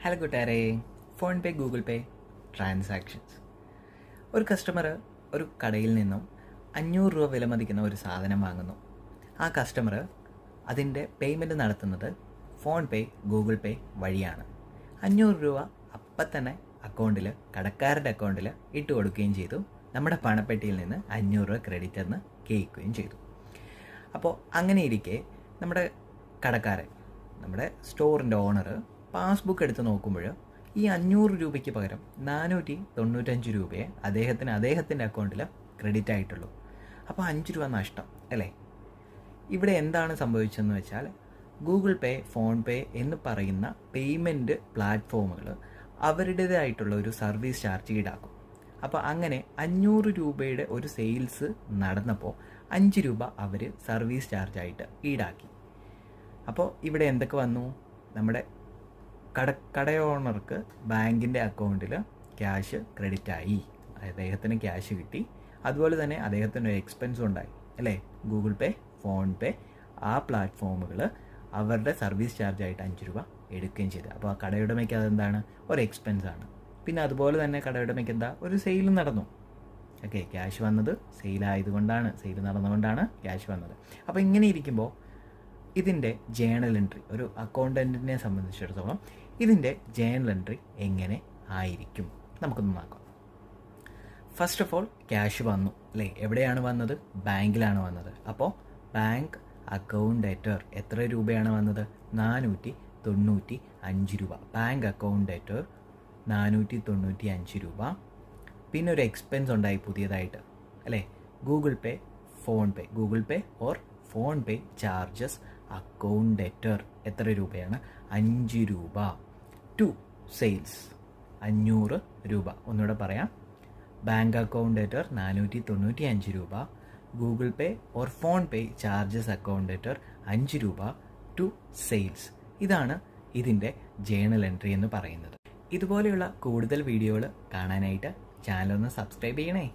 Hello കൂട്ടുകാരെ, phone പേ, Google പേ transactions. ഒരു customer ഒരു കടയിൽ നിന്നും 500 രൂപ വില മതിക്കുന്ന ഒരു സാധനം വാങ്ങുന്നു. ആ കസ്റ്റമർ അതിൻ്റെ പേയ്മെൻറ്റ് നടത്തുന്നത് ഫോൺ പേ, ഗൂഗിൾ പേ വഴിയാണ്. 500 രൂപ അപ്പം തന്നെ അക്കൗണ്ടിൽ, കടക്കാരുടെ അക്കൗണ്ടിൽ ഇട്ട് കൊടുക്കുകയും ചെയ്തു. നമ്മുടെ പണപ്പെട്ടിയിൽ നിന്ന് 500 രൂപ ക്രെഡിറ്റ് എന്ന് കേൾക്കുകയും ചെയ്തു. അപ്പോൾ അങ്ങനെ ഇരിക്കെ നമ്മുടെ കടക്കാരൻ, നമ്മുടെ സ്റ്റോറിൻ്റെ ഓണർ പാസ്ബുക്ക് എടുത്ത് നോക്കുമ്പോൾ ഈ 500 രൂപയ്ക്ക് പകരം 495 രൂപയെ അദ്ദേഹത്തിൻ്റെ അക്കൗണ്ടിൽ ക്രെഡിറ്റ് ആയിട്ടുള്ളൂ. അപ്പോൾ 5 രൂപ നഷ്ടം അല്ലേ? ഇവിടെ എന്താണ് സംഭവിച്ചതെന്ന് വെച്ചാൽ, ഗൂഗിൾ പേ, ഫോൺ പേ എന്ന് പറയുന്ന പേയ്മെൻറ്റ് പ്ലാറ്റ്ഫോമുകൾ അവരുടേതായിട്ടുള്ള ഒരു സർവീസ് ചാർജ് ഈടാക്കും. അപ്പോൾ അങ്ങനെ 500 രൂപയുടെ ഒരു സെയിൽസ് നടന്നപ്പോൾ 5 രൂപ അവർ സർവീസ് ചാർജായിട്ട് ഈടാക്കി. അപ്പോൾ ഇവിടെ എന്തൊക്കെ വന്നു? നമ്മുടെ കട ഓണർക്ക് ബാങ്കിൻ്റെ അക്കൗണ്ടിൽ ക്യാഷ് ക്രെഡിറ്റായി, അദ്ദേഹത്തിന് ക്യാഷ് കിട്ടി. അതുപോലെ തന്നെ അദ്ദേഹത്തിന് ഒരു എക്സ്പെൻസും ഉണ്ടായി അല്ലേ? ഗൂഗിൾ പേ, ഫോൺ പേ ആ പ്ലാറ്റ്ഫോമുകൾ അവരുടെ സർവീസ് ചാർജായിട്ട് 5 രൂപ എടുക്കുകയും ചെയ്തു. അപ്പോൾ ആ കടയുടമയ്ക്ക് അതെന്താണ്? ഒരു എക്സ്പെൻസാണ്. പിന്നെ അതുപോലെ തന്നെ കടയുടമയ്ക്ക് എന്താ? ഒരു സെയിലും നടന്നു. ഓക്കെ, ക്യാഷ് വന്നത് സെയിലായതുകൊണ്ടാണ്, സെയിൽ നടന്നുകൊണ്ടാണ് ക്യാഷ് വന്നത്. അപ്പോൾ ഇങ്ങനെ ഇരിക്കുമ്പോൾ ഇതിൻ്റെ ജേണൽ എൻട്രി, ഒരു അക്കൗണ്ടൻറ്റിനെ സംബന്ധിച്ചിടത്തോളം ഇതിൻ്റെ ജേണൽ എൻട്രി എങ്ങനെ ആയിരിക്കും നമുക്കൊന്ന് നോക്കാം. ഫസ്റ്റ് ഓഫ് ഓൾ ക്യാഷ് വന്നു അല്ലേ? എവിടെയാണ് വന്നത്? ബാങ്കിലാണ് വന്നത്. അപ്പോൾ ബാങ്ക് അക്കൗണ്ട് ഡേറ്റർ എത്ര രൂപയാണ് വന്നത്? 495 രൂപ. ബാങ്ക് അക്കൗണ്ട് ഡേറ്റർ 495 രൂപ. പിന്നെ ഒരു എക്സ്പെൻസ് ഉണ്ടായി പുതിയതായിട്ട് അല്ലേ? Google pay, phone pay. Google Pay or PhonePe charges account ഡേറ്റർ എത്ര രൂപയാണ്? 5 രൂപ. ടു സെയിൽസ് 500 രൂപ. ഒന്നുകൂടെ പറയാം, ബാങ്ക് അക്കൗണ്ട് ഡേറ്റർ 495 രൂപ. Google Pay or PhonePe charges account debtor 5 രൂപ. To sales. ഇതാണ് ഇതിൻ്റെ ജേണൽ എൻട്രി എന്ന് പറയുന്നത്. ഇതുപോലെയുള്ള കൂടുതൽ വീഡിയോകൾ കാണാനായിട്ട് ചാനൽ ഒന്ന് സബ്സ്ക്രൈബ് ചെയ്യണേ.